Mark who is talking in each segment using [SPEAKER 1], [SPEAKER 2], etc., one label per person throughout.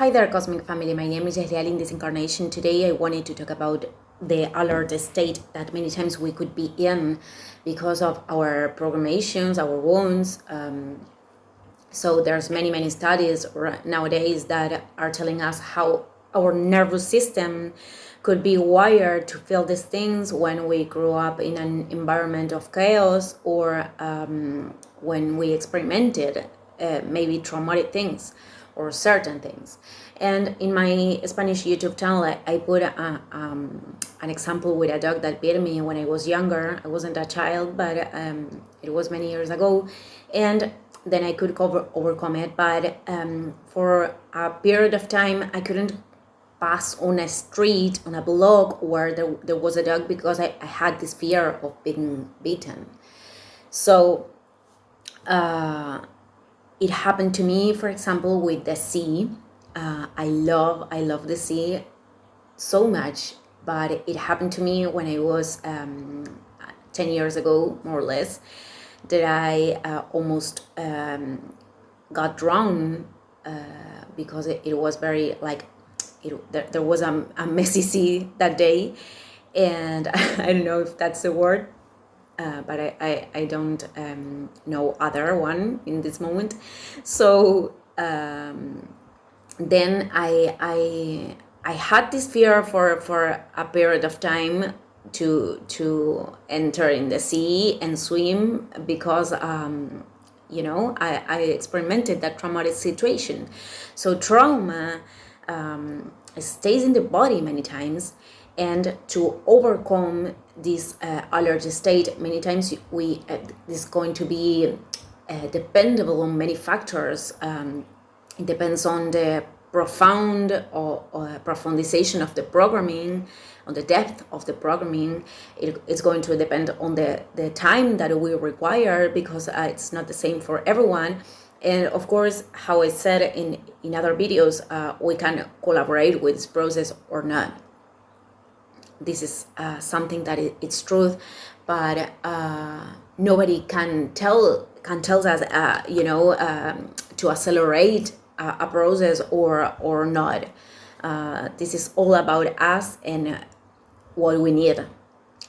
[SPEAKER 1] Hi there, Cosmic Family. My name is Jehliel. In this incarnation today, I wanted to talk about the alert state that many times we could be in because of our programations, our wounds. So there's many studies nowadays that are telling us how our nervous system could be wired to feel these things when we grew up in an environment of chaos or when we experimented maybe traumatic things or certain things. And in my Spanish YouTube channel, I put an example with a dog that bit me when I was younger. I wasn't a child, but it was many years ago. And then I could overcome it. But for a period of time, I couldn't pass on a street, on a block where there was a dog because I had this fear of being bitten. So it happened to me, for example, with the sea. I love the sea so much, but it happened to me when I was 10 years ago, more or less, that I almost got drowned because it was very there was a messy sea that day, and I don't know if that's the word, but I don't know other one in this moment. So then I had this fear for a period of time to enter in the sea and swim because I experimented that traumatic situation. So trauma stays in the body many times, and to overcome this allergy state, many times we is going to be dependable on many factors. It depends on the profound or profundization of the programming, on the depth of the programming. It's going to depend on the time that we require, because it's not the same for everyone. And of course, how I said in other videos, we can collaborate with this process or not. This is something that it's truth, but nobody can tell us, to accelerate a process or not. This is all about us and what we need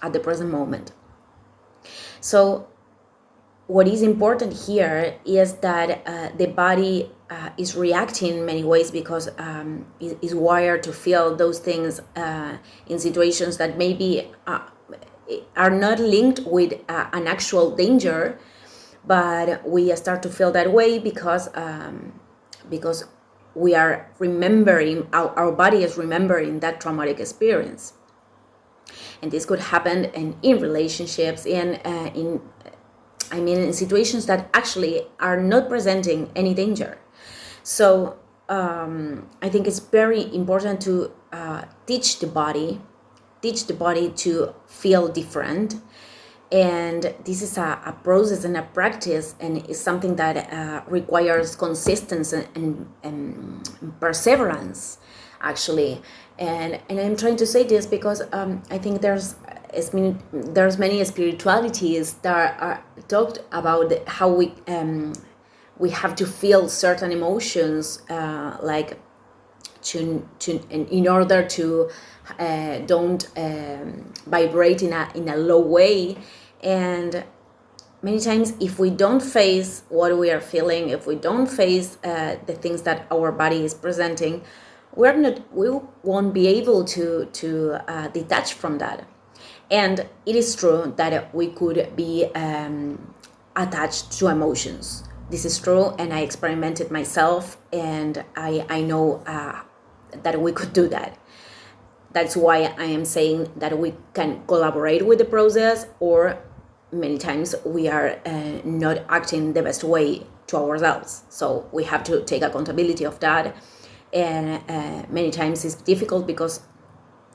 [SPEAKER 1] at the present moment. So what is important here is that the body is reacting in many ways because it is wired to feel those things in situations that maybe are not linked with an actual danger, but we start to feel that way because we are remembering, our body is remembering that traumatic experience. And this could happen in relationships, in situations that actually are not presenting any danger. So I think it's very important to teach the body to feel different. And this is a process and a practice, and it's something that requires consistency and perseverance, actually. And I'm trying to say this because I think there's many spiritualities that are talked about how we have to feel certain emotions, like in order to don't vibrate in a low way. And many times, if we don't face what we are feeling, if we don't face the things that our body is presenting, we won't be able to detach from that. And it is true that we could be attached to emotions. This is true, and I experimented myself, and I know that we could do that. That's why I am saying that we can collaborate with the process, or many times we are not acting the best way to ourselves. So we have to take accountability of that. And many times it's difficult because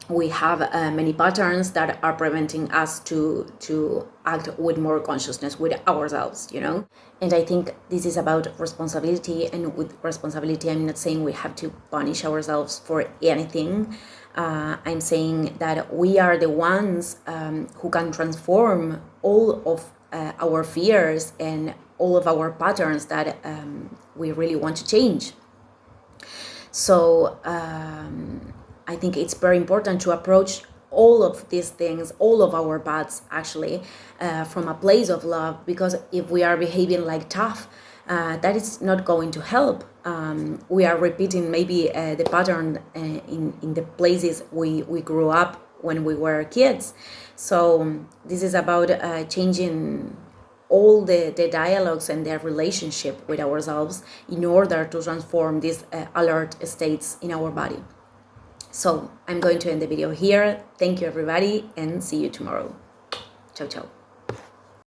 [SPEAKER 1] we have many patterns that are preventing us to act with more consciousness with ourselves, And I think this is about responsibility, and with responsibility, I'm not saying we have to punish ourselves for anything. I'm saying that we are the ones who can transform all of our fears and all of our patterns that we really want to change. So I think it's very important to approach all of these things, all of our bats actually, from a place of love, because if we are behaving like tough, that is not going to help. We are repeating maybe the pattern in the places we grew up when we were kids. So this is about changing all the dialogues and their relationship with ourselves in order to transform these alert states in our body. So I'm going to end the video here. Thank you everybody, and see you tomorrow. Ciao, ciao.